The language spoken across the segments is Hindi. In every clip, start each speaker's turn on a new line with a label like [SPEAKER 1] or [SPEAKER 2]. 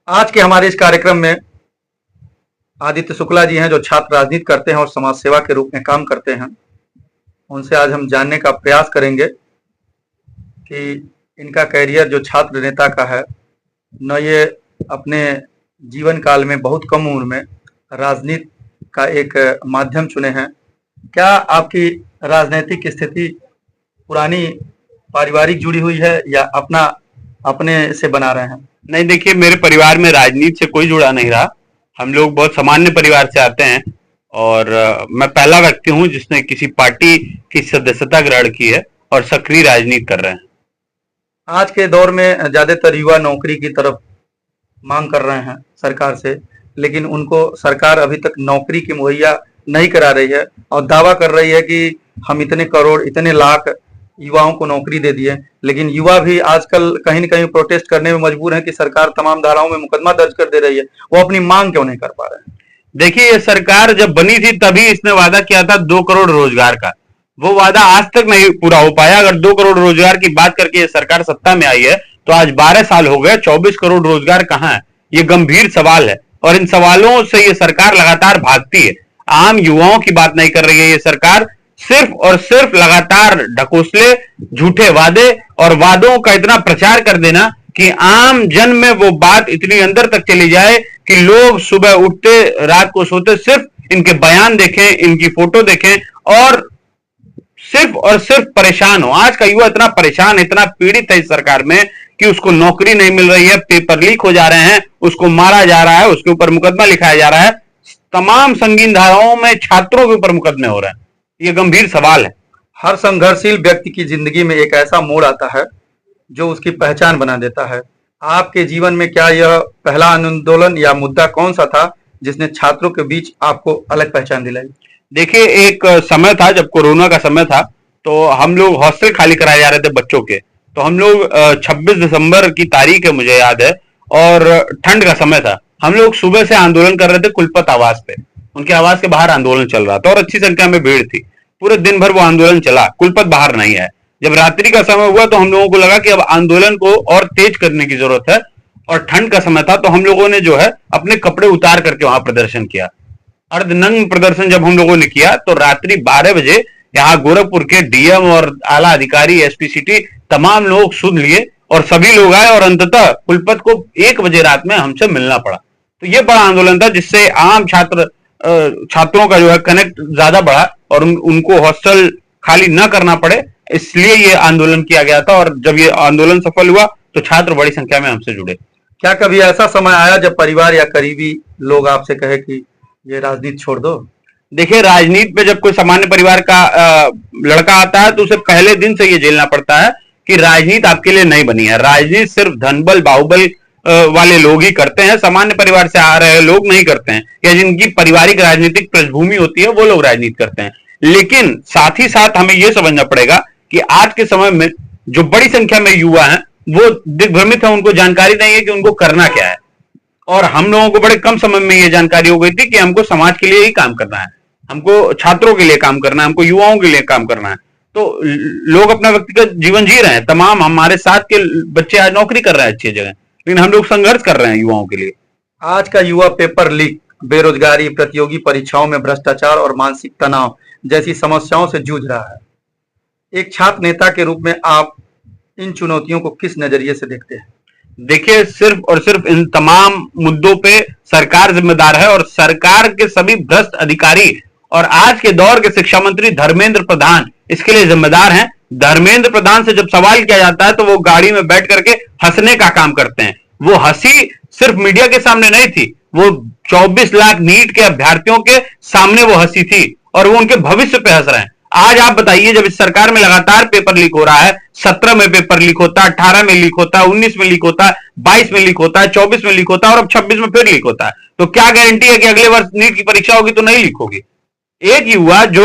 [SPEAKER 1] आज के हमारे इस कार्यक्रम में आदित्य शुक्ला जी हैं, जो छात्र राजनीति करते हैं और समाज सेवा के रूप में काम करते हैं। उनसे आज हम जानने का प्रयास करेंगे कि इनका कैरियर जो छात्र नेता का है, न ये अपने जीवन काल में बहुत कम उम्र में राजनीति का एक माध्यम चुने हैं। क्या आपकी राजनीतिक स्थिति पुरानी पारिवारिक जुड़ी हुई है या अपने से बना रहे हैं?
[SPEAKER 2] नहीं, देखिए, मेरे परिवार में राजनीति से कोई जुड़ा नहीं रहा। हम लोग बहुत सामान्य परिवार से आते हैं और मैं पहला व्यक्ति हूं जिसने किसी पार्टी की सदस्यता ग्रहण की है और सक्रिय राजनीति कर रहे हैं।
[SPEAKER 1] आज के दौर में ज्यादातर युवा नौकरी की तरफ मांग कर रहे हैं सरकार से, लेकिन उनको सरकार अभी तक नौकरी की मुहैया नहीं करा रही है और दावा कर रही है कि हम इतने करोड़ इतने लाख युवाओं को नौकरी दे दिए। लेकिन युवा भी आजकल कहीं न कहीं प्रोटेस्ट करने में मजबूर है कि सरकार तमाम धाराओं में मुकदमा दर्ज कर दे रही है। वो अपनी मांग क्यों नहीं कर पा रहे हैं?
[SPEAKER 2] देखिए, ये सरकार जब बनी थी तभी इसने वादा किया था 2 करोड़ रोजगार का। वो वादा आज तक नहीं पूरा हो पाया। अगर 2 करोड़ रोजगार की बात करके ये सरकार सत्ता में आई है तो आज 12 साल हो गए, 24 करोड़ रोजगार कहां है? ये गंभीर सवाल है और इन सवालों से ये सरकार लगातार भागती है। आम युवाओं की बात नहीं कर रही है ये सरकार, सिर्फ और सिर्फ लगातार ढकोसले, झूठे वादे और वादों का इतना प्रचार कर देना कि आम जन में वो बात इतनी अंदर तक चली जाए कि लोग सुबह उठते रात को सोते सिर्फ इनके बयान देखें, इनकी फोटो देखें और सिर्फ परेशान हो। आज का युवा इतना परेशान, इतना पीड़ित है इस सरकार में कि उसको नौकरी नहीं मिल रही है, पेपर लीक हो जा रहे हैं, उसको मारा जा रहा है, उसके ऊपर मुकदमा लिखाया जा रहा है। तमाम संगीन धाराओं में छात्रों के ऊपर मुकदमे हो रहे हैं। ये गंभीर सवाल है।
[SPEAKER 1] हर संघर्षशील व्यक्ति की जिंदगी में एक ऐसा मोड़ आता है जो उसकी पहचान बना देता है। आपके जीवन में क्या यह पहला आंदोलन या मुद्दा कौन सा था जिसने छात्रों के बीच आपको अलग पहचान दिलाई?
[SPEAKER 2] देखिए, एक समय था जब कोरोना का समय था, तो हम लोग हॉस्टल खाली कराए जा रहे थे बच्चों के। तो हम लोग 26 दिसंबर की तारीख है, मुझे याद है, और ठंड का समय था। हम लोग सुबह से आंदोलन कर रहे थे कुलपत आवास पे। उनके आवास के बाहर आंदोलन चल रहा था और अच्छी संख्या में भीड़ थी। पूरे दिन भर वो आंदोलन चला, कुलपत बाहर नहीं है। जब रात्रि का समय हुआ तो हम लोगों को लगा कि अब आंदोलन को और तेज करने की जरूरत है और ठंड का समय था, तो हम लोगों ने जो है अपने कपड़े उतार करके वहां प्रदर्शन किया। अर्धनग्न प्रदर्शन जब हम लोगों ने किया तो रात्रि 12 बजे यहाँ गोरखपुर के डीएम और आला अधिकारी, एसपी सिटी, तमाम लोग सुन लिए और सभी लोग आए और अंततः कुलपत को 1 बजे रात में हमसे मिलना पड़ा। तो ये बड़ा आंदोलन था जिससे आम छात्रों का जो है कनेक्ट ज्यादा बढ़ा और उनको हॉस्टल खाली न करना पड़े, इसलिए ये आंदोलन किया गया था। और जब ये आंदोलन सफल हुआ तो छात्र बड़ी संख्या में हमसे जुड़े।
[SPEAKER 1] क्या कभी ऐसा समय आया जब परिवार या करीबी लोग आपसे कहे कि ये राजनीति छोड़ दो?
[SPEAKER 2] देखिए, राजनीति पे जब कोई सामान्य परिवार का लड़का आता है तो उसे पहले दिन से ये झेलना पड़ता है कि राजनीति आपके लिए नहीं बनी है। राजनीति सिर्फ धनबल बाहुबल वाले लोग ही करते हैं, सामान्य परिवार से आ रहे लोग नहीं करते हैं, या जिनकी पारिवारिक राजनीतिक पृष्ठभूमि होती है वो लोग राजनीति करते हैं। लेकिन साथ ही साथ हमें यह समझना पड़ेगा कि आज के समय में जो बड़ी संख्या में युवा हैं वो दिग्भ्रमित है, उनको जानकारी नहीं है कि उनको करना क्या है। और हम लोगों को बड़े कम समय में यह जानकारी हो गई थी कि हमको समाज के लिए ही काम करना है, हमको छात्रों के लिए काम करना है, हमको युवाओं के लिए काम करना है। तो लोग अपना व्यक्तिगत जीवन जी रहे हैं, तमाम हमारे साथ के बच्चे आज नौकरी कर रहे हैं अच्छी जगह, लेकिन हम लोग संघर्ष कर रहे हैं युवाओं के लिए।
[SPEAKER 1] आज का युवा पेपर लीक, बेरोजगारी, प्रतियोगी परीक्षाओं में भ्रष्टाचार और मानसिक तनाव जैसी समस्याओं से जूझ रहा है। एक छात्र नेता के रूप में आप इन चुनौतियों को किस नजरिए से देखते हैं?
[SPEAKER 2] देखिए, सिर्फ और सिर्फ इन तमाम मुद्दों पे सरकार जिम्मेदार है और सरकार के सभी भ्रष्ट अधिकारी और आज के दौर के शिक्षा मंत्री धर्मेंद्र प्रधान इसके लिए जिम्मेदार हैं। धर्मेंद्र प्रधान से जब सवाल किया जाता है तो वो गाड़ी में बैठ करके हंसने का काम करते हैं। वो हंसी सिर्फ मीडिया के सामने नहीं थी, वो 24 लाख नीट के अभ्यर्थियों के सामने वो हंसी थी और वो उनके भविष्य पे हंस रहे हैं। आज आप बताइए, जब इस सरकार में लगातार पेपर लीक हो रहा है, 17 में पेपर लीक होता है, 18 में लीक होता है, 19 में लीक होता है, 22 में लीक होता है, 24 में लीक होता है और अब 26 में फिर लीक होता है, तो क्या गारंटी है कि अगले वर्ष नीट की परीक्षा होगी तो नहीं लीक होगी? एक युवा जो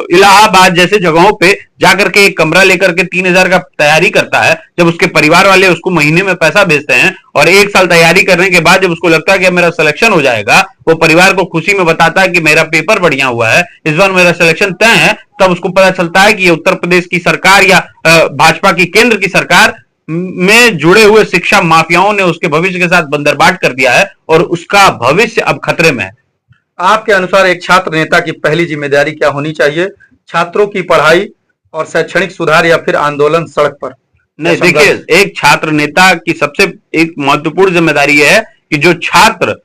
[SPEAKER 2] इलाहाबाद जैसे जगहों पे जाकर के एक कमरा लेकर के 3000 का तैयारी करता है, जब उसके परिवार वाले उसको महीने में पैसा भेजते हैं और 1 साल तैयारी करने के बाद जब उसको लगता है कि अब मेरा सिलेक्शन हो जाएगा, वो परिवार को खुशी में बताता है कि मेरा पेपर बढ़िया हुआ है, इस बार मेरा सिलेक्शन तय है, तब उसको पता चलता है कि ये उत्तर प्रदेश की सरकार या भाजपा की केंद्र की सरकार में जुड़े हुए शिक्षा माफियाओं ने उसके भविष्य के साथ बंदरबाट कर दिया है और उसका भविष्य अब खतरे में है।
[SPEAKER 1] आपके अनुसार एक छात्र नेता की पहली जिम्मेदारी क्या होनी चाहिए? छात्रों की पढ़ाई और शैक्षणिक सुधार या फिर आंदोलन सड़क पर? या
[SPEAKER 2] नहीं, देखिए,
[SPEAKER 1] संघर्ष?
[SPEAKER 2] एक छात्र नेता की सबसे एक महत्वपूर्ण जिम्मेदारी यह है कि जो छात्र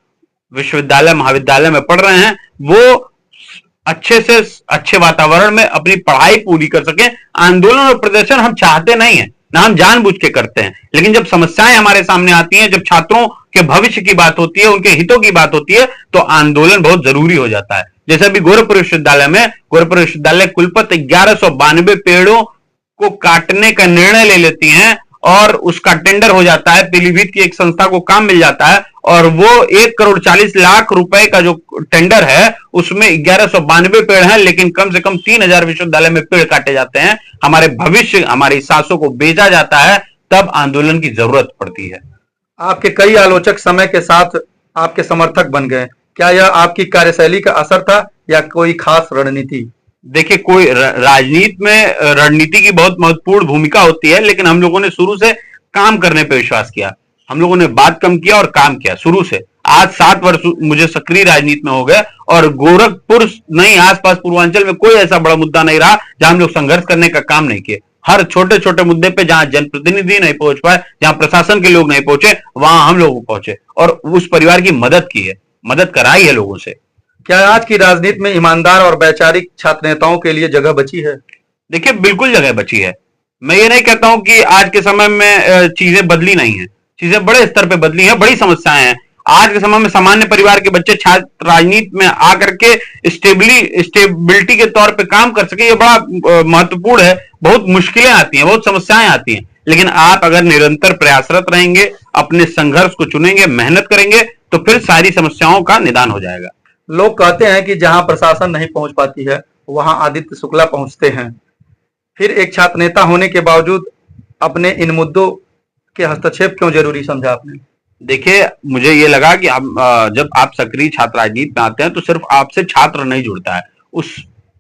[SPEAKER 2] विश्वविद्यालय महाविद्यालय में पढ़ रहे हैं वो अच्छे से अच्छे वातावरण में अपनी पढ़ाई पूरी कर सके। आंदोलन और प्रदर्शन हम चाहते नहीं है, ना हम जानबूझ के करते हैं, लेकिन जब समस्याएं हमारे सामने आती हैं, जब छात्रों के भविष्य की बात होती है, उनके हितों की बात होती है, तो आंदोलन बहुत जरूरी हो जाता है। जैसे अभी गोरखपुर विश्वविद्यालय कुलपति 1192 पेड़ों को काटने का निर्णय ले लेती हैं और उसका टेंडर हो जाता है, पीलीभीत की एक संस्था को काम मिल जाता है और वो 1,40,00,000 रुपए का जो टेंडर है उसमें 1192 पेड़ हैं, लेकिन कम से कम 3,000 विश्वविद्यालय में पेड़ काटे जाते हैं, हमारे भविष्य हमारी सांसों को बेचा जाता है, तब आंदोलन की जरूरत पड़ती है।
[SPEAKER 1] आपके कई आलोचक समय के साथ आपके समर्थक बन गए। क्या यह आपकी कार्यशैली का असर था या कोई खास रणनीति?
[SPEAKER 2] देखिए, कोई राजनीति में रणनीति की बहुत महत्वपूर्ण भूमिका होती है, लेकिन हम लोगों ने शुरू से काम करने पर विश्वास किया। हम लोगों ने बात कम किया और काम किया शुरू से। आज 7 वर्ष मुझे सक्रिय राजनीति में हो गए और गोरखपुर नहीं, आसपास पूर्वांचल में कोई ऐसा बड़ा मुद्दा नहीं रहा जहां हम लोग संघर्ष करने का काम नहीं किए। हर छोटे छोटे मुद्दे पे जहां जनप्रतिनिधि नहीं पहुंच पाए, जहां प्रशासन के लोग नहीं पहुंचे, वहां हम लोग पहुंचे और उस परिवार की मदद की है, मदद कराई है लोगों से।
[SPEAKER 1] क्या आज की राजनीति में ईमानदार और वैचारिक छात्र नेताओं के लिए जगह बची है?
[SPEAKER 2] देखिए, बिल्कुल जगह बची है। मैं ये नहीं कहता हूं कि आज के समय में चीजें बदली नहीं है, चीजें बड़े स्तर पे बदली हैं, बड़ी समस्याएं हैं। आज के समय में सामान्य परिवार के बच्चे छात्र राजनीति में आकर के स्टेबिलिटी के तौर पे काम कर सके, ये बड़ा महत्वपूर्ण है। बहुत मुश्किलें आती हैं, बहुत समस्याएं आती हैं, लेकिन आप अगर निरंतर प्रयासरत रहेंगे, अपने संघर्ष को चुनेंगे, मेहनत करेंगे, तो फिर सारी समस्याओं का निदान हो जाएगा।
[SPEAKER 1] लोग कहते हैं कि जहां प्रशासन नहीं पहुंच पाती है वहां आदित्य शुक्ला पहुंचते हैं। फिर एक छात्र नेता होने के बावजूद अपने इन मुद्दों के हस्तक्षेप क्यों जरूरी समझा आपने?
[SPEAKER 2] देखिए, मुझे ये लगा कि जब आप सक्रिय छात्र राजनीति में आते हैं तो सिर्फ आपसे छात्र नहीं जुड़ता है, उस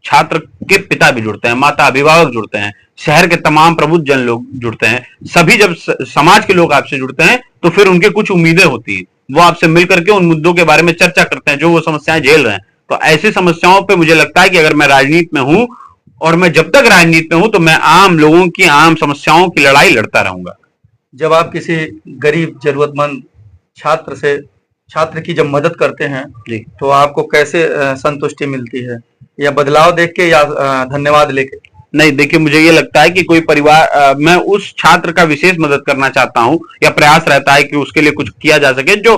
[SPEAKER 2] छात्र के पिता भी जुड़ते हैं, माता अभिभावक जुड़ते हैं, शहर के तमाम प्रबुद्ध जन लोग जुड़ते हैं। सभी जब समाज के लोग आपसे जुड़ते हैं तो फिर उनके कुछ उम्मीदें होती है, वो आपसे मिलकर के उन मुद्दों के बारे में चर्चा करते हैं जो वो समस्याएं झेल रहे हैं। तो ऐसी समस्याओं पे मुझे लगता है कि अगर मैं राजनीति में हूं और मैं जब तक राजनीति में हूं तो मैं आम लोगों की आम समस्याओं की लड़ाई लड़ता रहूंगा।
[SPEAKER 1] जब आप किसी गरीब जरूरतमंद छात्र की जब मदद करते हैं
[SPEAKER 2] जी,
[SPEAKER 1] तो आपको कैसे संतुष्टि मिलती है? या बदलाव देख के या धन्यवाद लेके?
[SPEAKER 2] नहीं, देखिए, मुझे ये लगता है कि कोई परिवार मैं उस छात्र का विशेष मदद करना चाहता हूं या प्रयास रहता है कि उसके लिए कुछ किया जा सके जो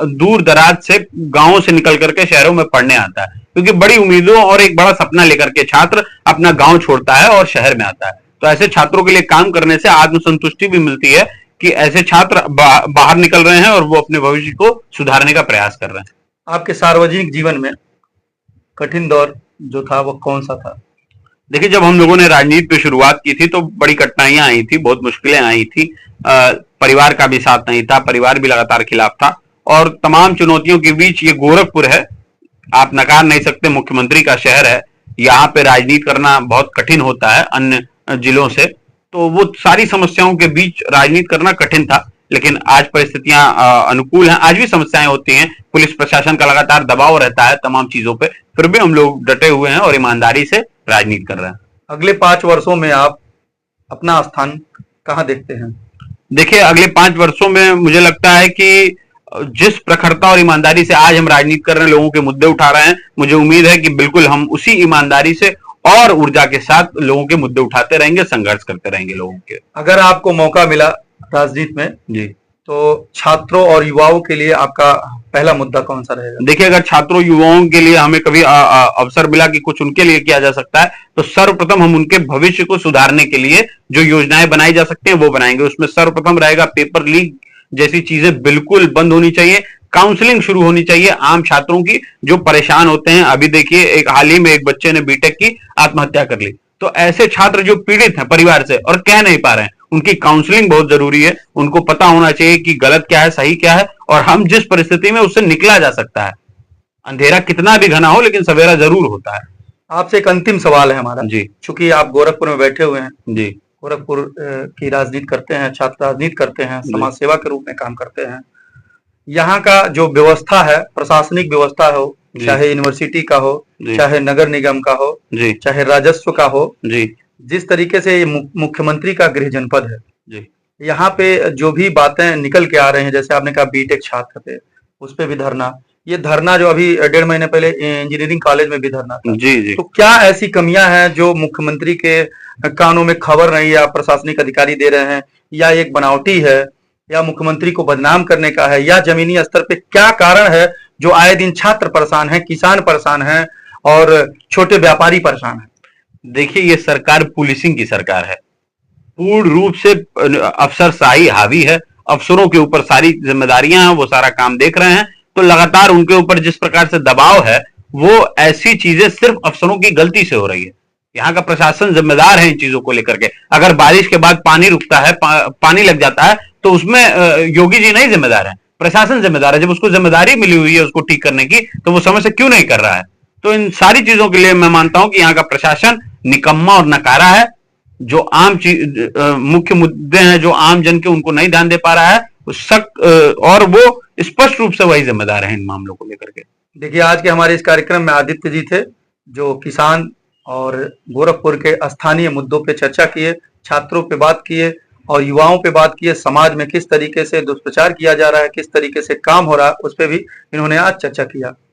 [SPEAKER 2] दूर दराज से गांवों से निकल करके शहरों में पढ़ने आता है, क्योंकि बड़ी उम्मीदों और एक बड़ा सपना लेकर के छात्र अपना गांव छोड़ता है और शहर में आता है। तो ऐसे छात्रों के लिए काम करने से आत्मसंतुष्टि भी मिलती है कि ऐसे छात्र बाहर निकल रहे हैं और वो अपने भविष्य को सुधारने का प्रयास कर रहे हैं।
[SPEAKER 1] आपके सार्वजनिक जीवन में कठिन दौर जो था वो कौन सा था?
[SPEAKER 2] देखिए, जब हम लोगों ने राजनीति पे शुरुआत की थी तो बड़ी कठिनाइयां आई थी, बहुत मुश्किलें आई थी। परिवार का भी साथ नहीं था, परिवार भी लगातार खिलाफ था और तमाम चुनौतियों के बीच ये गोरखपुर है, आप नकार नहीं सकते, मुख्यमंत्री का शहर है, यहाँ पे राजनीति करना बहुत कठिन होता है अन्य जिलों से। तो वो सारी समस्याओं के बीच राजनीति करना कठिन था, लेकिन आज परिस्थितियां अनुकूल हैं। आज भी समस्याएं होती हैं, पुलिस प्रशासन का लगातार दबाव रहता है तमाम चीजों पे, फिर भी हम लोग डटे हुए हैं और ईमानदारी से राजनीति कर रहे हैं।
[SPEAKER 1] अगले 5 वर्षों में आप अपना स्थान कहाँ देखते हैं?
[SPEAKER 2] देखिए, अगले 5 वर्षों में मुझे लगता है कि जिस प्रखरता और ईमानदारी से आज हम राजनीति कर रहे हैं, लोगों के मुद्दे उठा रहे हैं, मुझे उम्मीद है कि बिल्कुल हम उसी ईमानदारी से और ऊर्जा के साथ लोगों के मुद्दे उठाते रहेंगे, संघर्ष करते रहेंगे लोगों के।
[SPEAKER 1] अगर आपको मौका मिला राजनीति में
[SPEAKER 2] जी,
[SPEAKER 1] तो छात्रों और युवाओं के लिए आपका पहला मुद्दा कौन सा रहेगा?
[SPEAKER 2] देखिए, अगर छात्रों युवाओं के लिए हमें कभी अवसर मिला कि कुछ उनके लिए किया जा सकता है, तो सर्वप्रथम हम उनके भविष्य को सुधारने के लिए जो योजनाएं बनाई जा सकती हैं वो बनाएंगे। उसमें सर्वप्रथम रहेगा पेपर लीक जैसी चीजें बिल्कुल बंद होनी चाहिए, काउंसलिंग शुरू होनी चाहिए आम छात्रों की जो परेशान होते हैं। अभी देखिए, एक हाल ही में एक बच्चे ने बीटेक की आत्महत्या कर ली। तो ऐसे छात्र जो पीड़ित हैं परिवार से और कह नहीं पा रहे हैं, उनकी काउंसलिंग बहुत जरूरी है। उनको पता होना चाहिए कि गलत क्या है, सही क्या है और हम जिस परिस्थिति में उससे निकला जा सकता है। अंधेरा कितना भी घना हो लेकिन सवेरा जरूर होता है।
[SPEAKER 1] आपसे एक अंतिम सवाल है हमारा
[SPEAKER 2] जी
[SPEAKER 1] चूंकि आप गोरखपुर में बैठे हुए हैं,
[SPEAKER 2] जी
[SPEAKER 1] गोरखपुर की राजनीति करते हैं, छात्र राजनीति करते हैं,
[SPEAKER 2] जी।
[SPEAKER 1] समाज सेवा के रूप में काम करते हैं। यहाँ का जो व्यवस्था है, प्रशासनिक व्यवस्था हो,
[SPEAKER 2] जी।
[SPEAKER 1] चाहे यूनिवर्सिटी का हो,
[SPEAKER 2] जी।
[SPEAKER 1] चाहे नगर निगम का हो,
[SPEAKER 2] जी।
[SPEAKER 1] चाहे राजस्व का हो,
[SPEAKER 2] जी।
[SPEAKER 1] जिस तरीके से ये मुख्यमंत्री का गृह जनपद है,
[SPEAKER 2] जी।
[SPEAKER 1] यहाँ पे जो भी बातें निकल के आ रहे हैं, जैसे आपने कहा बीटेक छात्र पे, उस पे भी धरना, ये धरना जो अभी 1.5 महीने पहले इंजीनियरिंग कॉलेज में भी धरना था।
[SPEAKER 2] जी, जी।
[SPEAKER 1] तो क्या ऐसी कमियां हैं जो मुख्यमंत्री के कानों में खबर नहीं या प्रशासनिक अधिकारी दे रहे हैं, या एक बनावटी है, या मुख्यमंत्री को बदनाम करने का है, या जमीनी स्तर पे क्या कारण है जो आए दिन छात्र परेशान हैं, किसान परेशान हैं और छोटे व्यापारी परेशान हैं?
[SPEAKER 2] देखिए, ये सरकार पुलिसिंग की सरकार है। पूर्ण रूप से अफसरशाही हावी है। अफसरों के ऊपर सारी जिम्मेदारियां हैं, वो सारा काम देख रहे हैं। तो लगातार उनके ऊपर जिस प्रकार से दबाव है, वो ऐसी चीजें सिर्फ अफसरों की गलती से हो रही है। यहाँ का प्रशासन जिम्मेदार है इन चीजों को लेकर के। अगर बारिश के बाद पानी रुकता है, पानी लग जाता है, तो उसमें योगी जी नहीं जिम्मेदार है, प्रशासन जिम्मेदार है। जब उसको जिम्मेदारी मिली हुई है उसको ठीक करने की, तो वो समय से क्यों नहीं कर रहा है? तो इन सारी चीजों के लिए मैं मानता हूं कि यहाँ का प्रशासन निकम्मा और नकारा है। जो आम मुख्य मुद्दे हैं जो आम जन के, उनको नहीं ध्यान दे पा रहा है, और वो स्पष्ट रूप से वही जिम्मेदार है इन मामलों को लेकर के।
[SPEAKER 1] देखिए, आज के हमारे इस कार्यक्रम में आदित्य जी थे, जो किसान और गोरखपुर के स्थानीय मुद्दों पे चर्चा किए, छात्रों पे बात किए और युवाओं पे बात किए। समाज में किस तरीके से दुष्प्रचार किया जा रहा है, किस तरीके से काम हो रहा है, उस पे भी इन्होंने आज चर्चा किया।